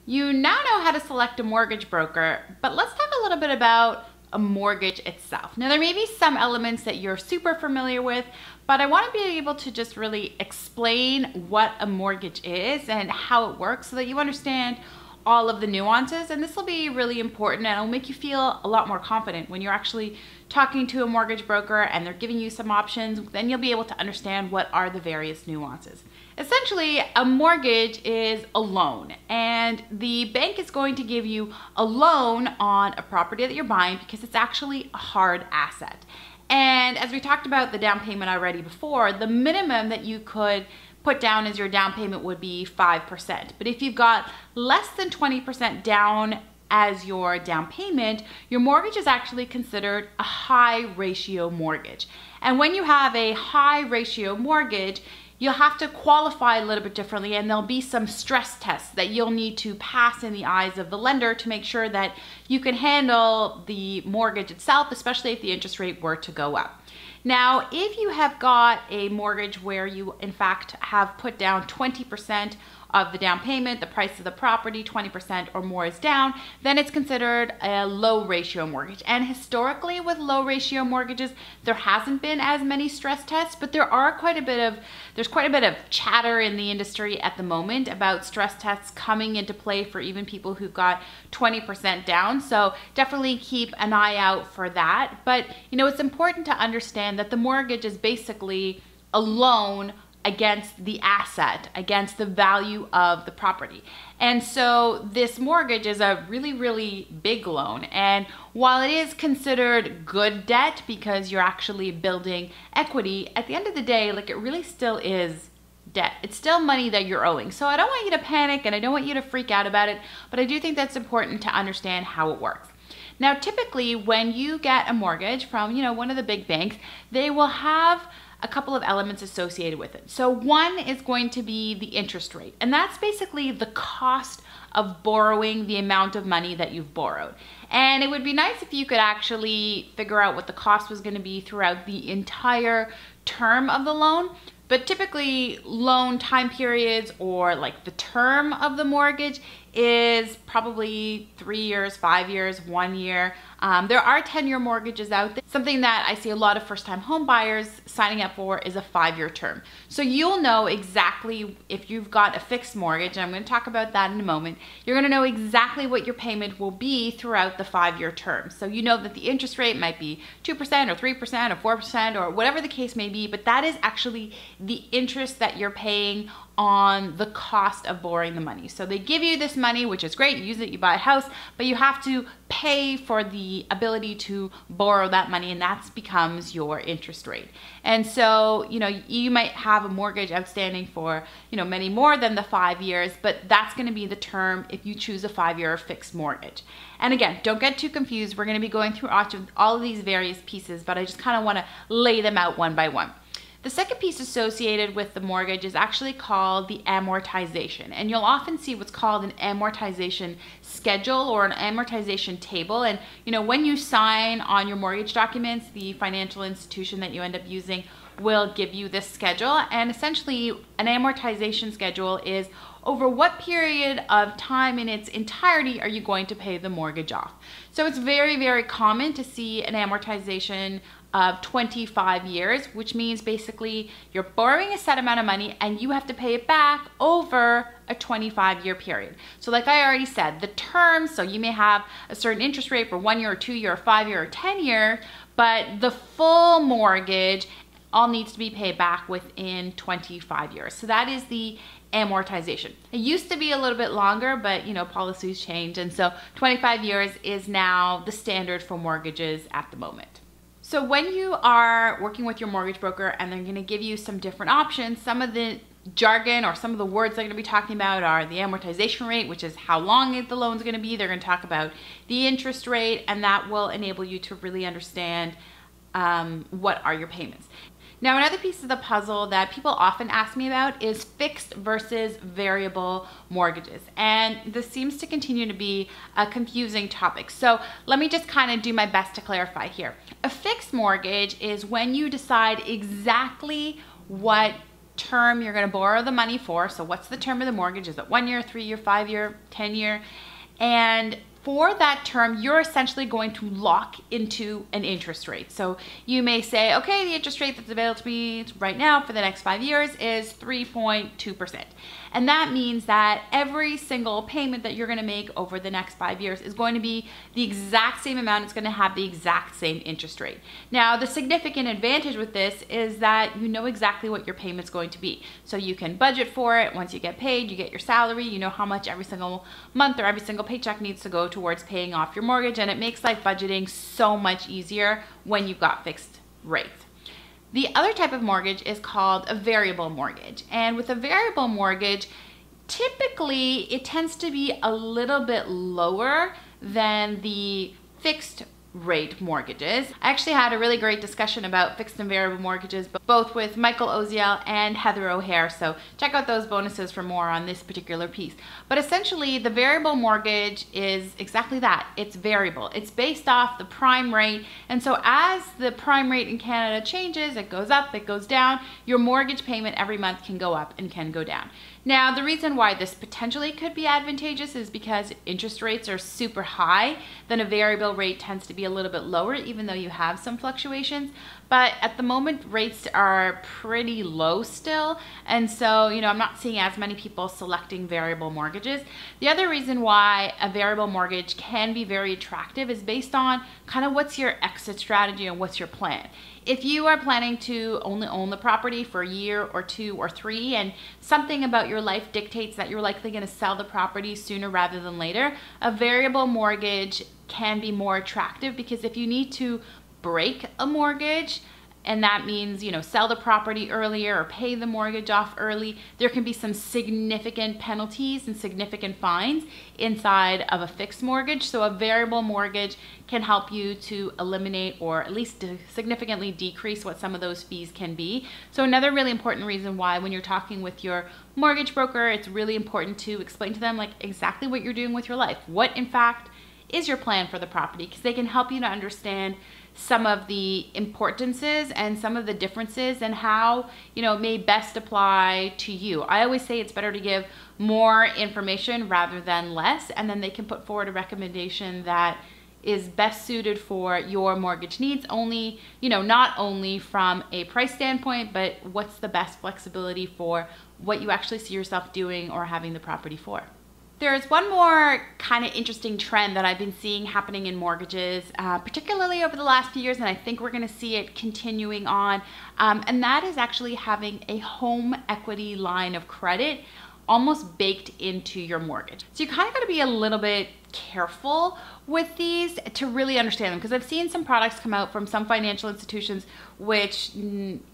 You now know how to select a mortgage broker, but let's talk a little bit about a mortgage itself. Now, there may be some elements that you're super familiar with, but I want to be able to just really explain what a mortgage is and how it works so that you understand all of the nuances. And this will be really important, and it'll make you feel a lot more confident when you're actually talking to a mortgage broker and they're giving you some options. Then you'll be able to understand what are the various nuances. Essentially, a mortgage is a loan, and the bank is going to give you a loan on a property that you're buying because it's actually a hard asset. And as we talked about the down payment already before, the minimum that you could put down as your down payment would be 5%. But if you've got less than 20% down as your down payment, your mortgage is actually considered a high ratio mortgage. And when you have a high ratio mortgage, you'll have to qualify a little bit differently, and there'll be some stress tests that you'll need to pass in the eyes of the lender to make sure that you can handle the mortgage itself, especially if the interest rate were to go up. Now, if you have got a mortgage where you in fact have put down 20% of the down payment, the price of the property, 20% or more is down, then it's considered a low ratio mortgage. And historically with low ratio mortgages, there hasn't been as many stress tests, but there's quite a bit of chatter in the industry at the moment about stress tests coming into play for even people who've got 20% down. So definitely keep an eye out for that. But it's important to understand that the mortgage is basically a loan against the asset, against the value of the property. And so this mortgage is a really, really big loan. And while it is considered good debt because you're actually building equity, at the end of the day, it really still is debt. It's still money that you're owing. So I don't want you to panic and I don't want you to freak out about it, but I do think that's important to understand how it works. Now, typically when you get a mortgage from, one of the big banks, they will have a couple of elements associated with it. So one is going to be the interest rate, and that's basically the cost of borrowing the amount of money that you've borrowed. And it would be nice if you could actually figure out what the cost was going to be throughout the entire term of the loan. But typically loan time periods or the term of the mortgage is probably 3 years, 5 years, 1 year. There are 10-year mortgages out there. Something that I see a lot of first-time home buyers signing up for is a 5-year term. So you'll know exactly if you've got a fixed mortgage, and I'm going to talk about that in a moment, you're going to know exactly what your payment will be throughout the 5-year term. So you know that the interest rate might be 2% or 3% or 4% or whatever the case may be, but that is actually the interest that you're paying on the cost of borrowing the money. So they give you this money, which is great, you use it, you buy a house, but you have to pay for the ability to borrow that money, and that becomes your interest rate. And so, you might have a mortgage outstanding for, many more than the 5 years, but that's gonna be the term if you choose a 5-year fixed mortgage. And again, don't get too confused. We're gonna be going through all of these various pieces, but I just kind of wanna lay them out one by one. The second piece associated with the mortgage is actually called the amortization. And you'll often see what's called an amortization schedule or an amortization table. And when you sign on your mortgage documents, the financial institution that you end up using will give you this schedule. And essentially an amortization schedule is over what period of time in its entirety are you going to pay the mortgage off. So it's very, very common to see an amortization of 25 years, which means basically you're borrowing a set amount of money and you have to pay it back over a 25-year period. So like I already said, the terms, so you may have a certain interest rate for 1 year or 2 year or 5 year or 10 year, but the full mortgage all needs to be paid back within 25 years. So that is the amortization. It used to be a little bit longer, but policies change, and so 25 years is now the standard for mortgages at the moment. So when you are working with your mortgage broker and they're going to give you some different options, some of the jargon or some of the words they're going to be talking about are the amortization rate, which is how long the loan's going to be. They're going to talk about the interest rate, and that will enable you to really understand what are your payments. Now, another piece of the puzzle that people often ask me about is fixed versus variable mortgages. And this seems to continue to be a confusing topic. So let me just kind of do my best to clarify here. A fixed mortgage is when you decide exactly what term you're going to borrow the money for. So what's the term of the mortgage? Is it 1 year, 3 year, 5 year, 10 year? And for that term, you're essentially going to lock into an interest rate. So you may say, okay, the interest rate that's available to me right now for the next 5 years is 3.2%. And that means that every single payment that you're going to make over the next 5 years is going to be the exact same amount. It's going to have the exact same interest rate. Now, the significant advantage with this is that you know exactly what your payment's going to be. So you can budget for it. Once you get paid, you get your salary, you know how much every single month or every single paycheck needs to go towards paying off your mortgage. And it makes like budgeting so much easier when you've got fixed rates. The other type of mortgage is called a variable mortgage. And with a variable mortgage, typically it tends to be a little bit lower than the fixed rate mortgages. I actually had a really great discussion about fixed and variable mortgages, both with Michael Oziel and Heather O'Hare. So check out those bonuses for more on this particular piece. But essentially the variable mortgage is exactly that. It's variable. It's based off the prime rate. And so as the prime rate in Canada changes, it goes up, it goes down, your mortgage payment every month can go up and can go down. Now, the reason why this potentially could be advantageous is because interest rates are super high, then a variable rate tends to be a little bit lower, even though you have some fluctuations. But at the moment, rates are pretty low still. And so, I'm not seeing as many people selecting variable mortgages. The other reason why a variable mortgage can be very attractive is based on kind of what's your exit strategy and what's your plan. If you are planning to only own the property for a year or 2 or 3, and something about your life dictates that you're likely going to sell the property sooner rather than later, a variable mortgage can be more attractive, because if you need to break a mortgage, and that means, sell the property earlier or pay the mortgage off early, there can be some significant penalties and significant fines inside of a fixed mortgage. So a variable mortgage can help you to eliminate or at least to significantly decrease what some of those fees can be. So another really important reason why when you're talking with your mortgage broker, it's really important to explain to them like exactly what you're doing with your life. What in fact is your plan for the property, because they can help you to understand some of the importances and some of the differences and how, it may best apply to you. I always say it's better to give more information rather than less, and then they can put forward a recommendation that is best suited for your mortgage needs, only, not only from a price standpoint, but what's the best flexibility for what you actually see yourself doing or having the property for. There's one more kind of interesting trend that I've been seeing happening in mortgages, particularly over the last few years, and I think we're going to see it continuing on, and that is actually having a home equity line of credit almost baked into your mortgage. So you kind of got to be a little bit careful with these to really understand them, because I've seen some products come out from some financial institutions which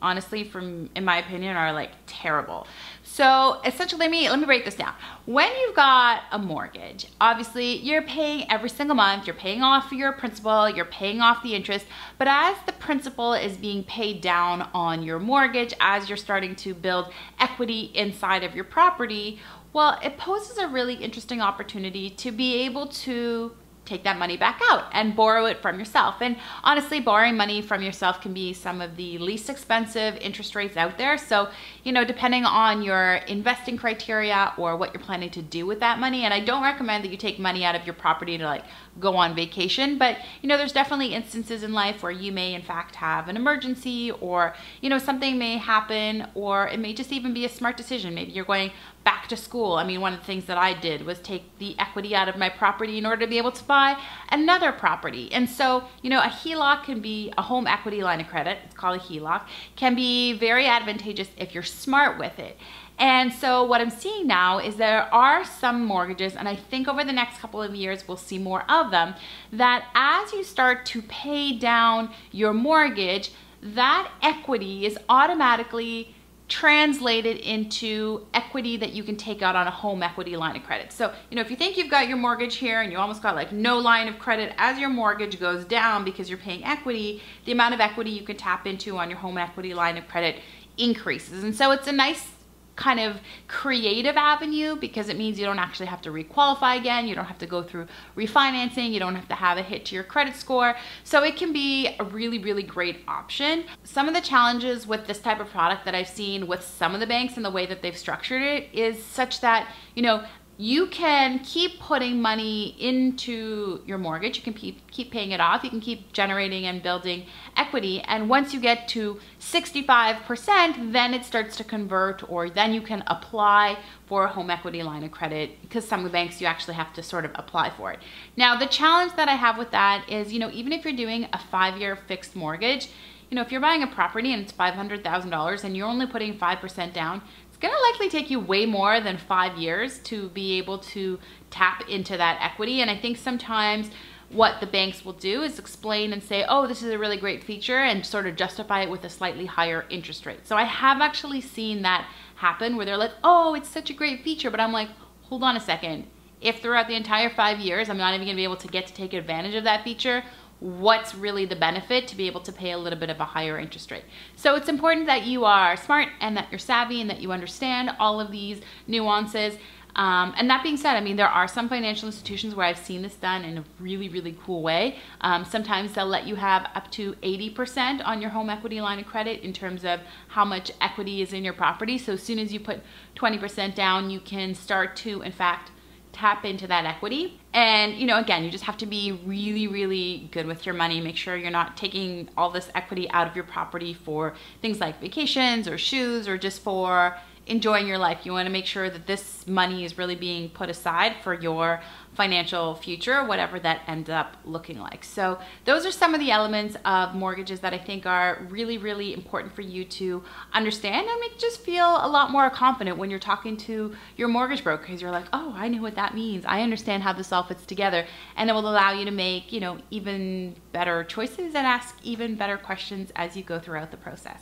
honestly, in my opinion, are like terrible. So essentially, let me break this down. When you've got a mortgage, obviously you're paying every single month, you're paying off your principal, you're paying off the interest, but as the principal is being paid down on your mortgage, as you're starting to build equity inside of your property, well, it poses a really interesting opportunity to be able to take that money back out and borrow it from yourself. And honestly, borrowing money from yourself can be some of the least expensive interest rates out there. So, depending on your investing criteria or what you're planning to do with that money, and I don't recommend that you take money out of your property to like go on vacation, but there's definitely instances in life where you may in fact have an emergency, or something may happen, or it may just even be a smart decision. Maybe you're going back to school. I mean, one of the things that I did was take the equity out of my property in order to be able to buy another property. And so, a HELOC can be a home equity line of credit. It's called a HELOC, can be very advantageous if you're smart with it. And so what I'm seeing now is there are some mortgages, and I think over the next couple of years we'll see more of them, that as you start to pay down your mortgage, that equity is automatically translated into equity that you can take out on a home equity line of credit. So, if you think you've got your mortgage here and you almost got like no line of credit, as your mortgage goes down because you're paying equity, the amount of equity you can tap into on your home equity line of credit increases. And so it's a nice kind of creative avenue because it means you don't actually have to requalify again, you don't have to go through refinancing, you don't have to have a hit to your credit score. So it can be a really, really great option. Some of the challenges with this type of product that I've seen with some of the banks and the way that they've structured it is such that, you know, you can keep putting money into your mortgage, you can keep paying it off, you can keep generating and building equity, and once you get to 65%, then it starts to convert, or then you can apply for a home equity line of credit, because some of the banks you actually have to sort of apply for it. Now, the challenge that I have with that is, you know, even if you're doing a 5-year fixed mortgage, you know, if you're buying a property and it's $500,000 and you're only putting 5% down, it's gonna likely take you way more than 5 years to be able to tap into that equity. And I think sometimes what the banks will do is explain and say, oh, this is a really great feature, and sort of justify it with a slightly higher interest rate. So I have actually seen that happen where they're like, oh, it's such a great feature, but I'm like, hold on a second. If throughout the entire 5 years, I'm not even gonna be able to get to take advantage of that feature, what's really the benefit to be able to pay a little bit of a higher interest rate? So it's important that you are smart and that you're savvy and that you understand all of these nuances. And that being said, I mean, there are some financial institutions where I've seen this done in a really, really cool way. Sometimes they'll let you have up to 80% on your home equity line of credit in terms of how much equity is in your property. So as soon as you put 20% down, you can start to, in fact, tap into that equity. And, you know, again, you just have to be really, really good with your money. Make sure you're not taking all this equity out of your property for things like vacations or shoes or just for enjoying your life. You want to make sure that this money is really being put aside for your financial future, whatever that ends up looking like. So those are some of the elements of mortgages that I think are really, really important for you to understand and make you just feel a lot more confident when you're talking to your mortgage broker, because you're like, oh, I know what that means. I understand how this all fits together. And it will allow you to make, you know, even better choices and ask even better questions as you go throughout the process.